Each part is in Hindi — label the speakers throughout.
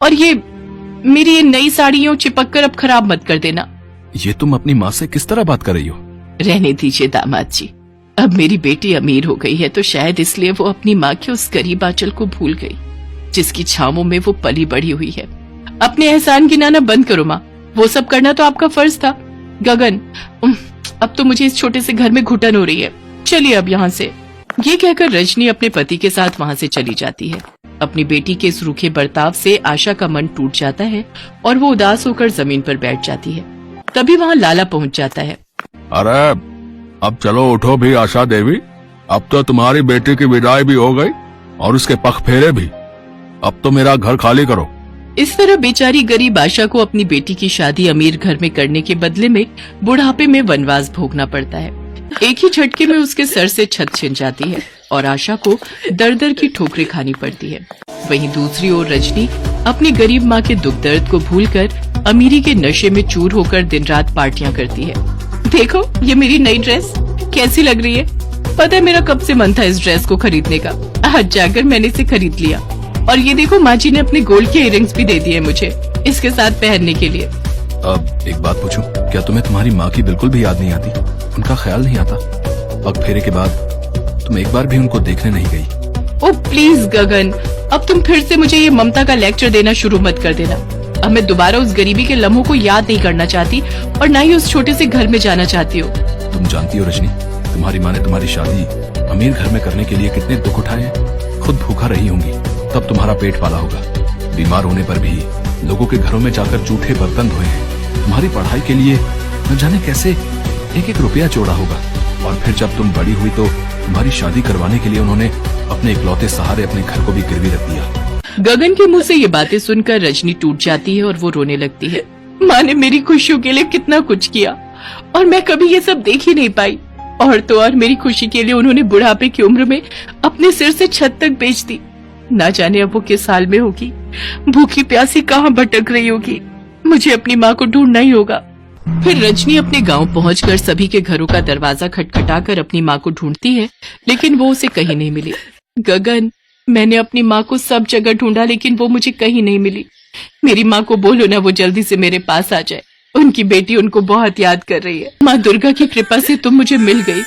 Speaker 1: और ये मेरी ये नई साड़ियों चिपक कर अब खराब मत कर देना।
Speaker 2: ये तुम अपनी माँ से किस तरह बात कर रही हो?
Speaker 1: रहने दीजिए दामाद जी, अब मेरी बेटी अमीर हो गई है तो शायद इसलिए वो अपनी माँ के उस गरीब आंचल को भूल गई जिसकी छावों में वो पली बढ़ी हुई है। अपने एहसान गिनाना बंद करो माँ, वो सब करना तो आपका फर्ज था। गगन, अब तो मुझे इस छोटे से घर में घुटन हो रही है, चलिए अब यहाँ से। ये कहकर रजनी अपने पति के साथ वहाँ से चली जाती है। अपनी बेटी के इस रूखे बर्ताव से आशा का मन टूट जाता है और वो उदास होकर जमीन पर बैठ जाती है। तभी वहाँ लाला पहुँच जाता है।
Speaker 2: अरे अब चलो उठो भी आशा देवी, अब तो तुम्हारी बेटी की विदाई भी हो गई और उसके पग फेरे भी। अब तो मेरा घर खाली करो।
Speaker 1: इस तरह बेचारी गरीब आशा को अपनी बेटी की शादी अमीर घर में करने के बदले में बुढ़ापे में वनवास भोगना पड़ता है। एक ही झटके में उसके सर से छत छिन जाती है और आशा को दर दर की ठोकरें खानी पड़ती है। वहीं दूसरी ओर रजनी अपनी गरीब माँ के दुख दर्द को भूलकर अमीरी के नशे में चूर होकर दिन रात पार्टियां करती है। देखो ये मेरी नई ड्रेस कैसी लग रही है। पता है मेरा कब से मन था इस ड्रेस को खरीदने का, आज जाकर मैंने इसे खरीद लिया। और ये देखो माँ जी ने अपने गोल्ड के इयररिंग्स भी दे दिए मुझे इसके साथ पहनने के लिए।
Speaker 2: अब एक बात पूछूं, क्या तुम्हें तुम्हारी माँ की बिल्कुल भी याद नहीं आती? उनका ख्याल नहीं आता? पग फेरे के बाद तुम एक बार भी उनको देखने नहीं गई?
Speaker 1: ओ प्लीज गगन, अब तुम फिर से मुझे ये ममता का लेक्चर देना शुरू मत कर देना। अब मैं दोबारा उस गरीबी के लम्हों को याद नहीं करना चाहती और न ही उस छोटे से घर में जाना चाहती हूँ।
Speaker 2: तुम जानती हो रजनी, तुम्हारी माँ ने तुम्हारी शादी अमीर घर में करने के लिए कितने दुख उठाए हैं। खुद भूखा रही होंगी तब तुम्हारा पेट पाला होगा। बीमार होने पर भी लोगों के घरों में जाकर जूठे बर्तन धोए हैं। तुम्हारी पढ़ाई के लिए न जाने कैसे एक एक रुपया जोड़ा होगा। और फिर जब तुम बड़ी हुई तो तुम्हारी शादी करवाने के लिए उन्होंने अपने इकलौते सहारे अपने घर को भी गिरवी रख दिया।
Speaker 1: गगन के मुंह से ये बातें सुनकर रजनी टूट जाती है और वो रोने लगती है। माँ ने मेरी खुशियों के लिए कितना कुछ किया और मैं कभी ये सब देख ही नहीं पाई। और तो और मेरी खुशी के लिए उन्होंने बुढ़ापे की उम्र में अपने सिर से छत तक बेच दी। ना जाने अब वो किस हाल में होगी, भूखी प्यासी कहाँ भटक रही होगी। मुझे अपनी माँ को ढूंढना ही होगा। फिर रजनी अपने गांव पहुंचकर सभी के घरों का दरवाजा खटखटाकर अपनी माँ को ढूंढती है, लेकिन वो उसे कहीं नहीं मिली। गगन, मैंने अपनी माँ को सब जगह ढूंढा लेकिन वो मुझे कहीं नहीं मिली। मेरी माँ को बोलो ना वो जल्दी से मेरे पास आ जाए, उनकी बेटी उनको बहुत याद कर रही है। माँ दुर्गा की कृपा से तुम मुझे मिल गई।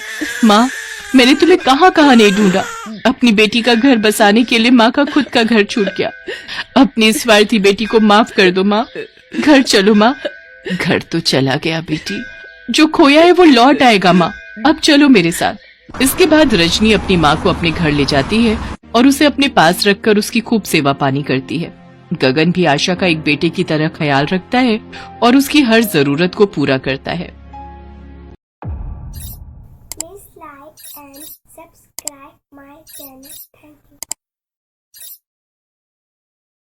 Speaker 1: माँ, मैंने तुम्हें कहाँ कहाँ नहीं ढूंढा। अपनी बेटी का घर बसाने के लिए माँ का खुद का घर छूट गया। अपनी स्वार्थी बेटी को माफ कर दो माँ। घर चलो माँ। घर तो चला गया बेटी, जो खोया है वो लौट आएगा माँ। अब चलो मेरे साथ। इसके बाद रजनी अपनी माँ को अपने घर ले जाती है और उसे अपने पास रखकर उसकी खूब सेवा पानी करती है। गगन भी आशा का एक बेटे की तरह ख्याल रखता है और उसकी हर जरूरत को पूरा करता है।
Speaker 3: Please like and subscribe my channel. Thank you.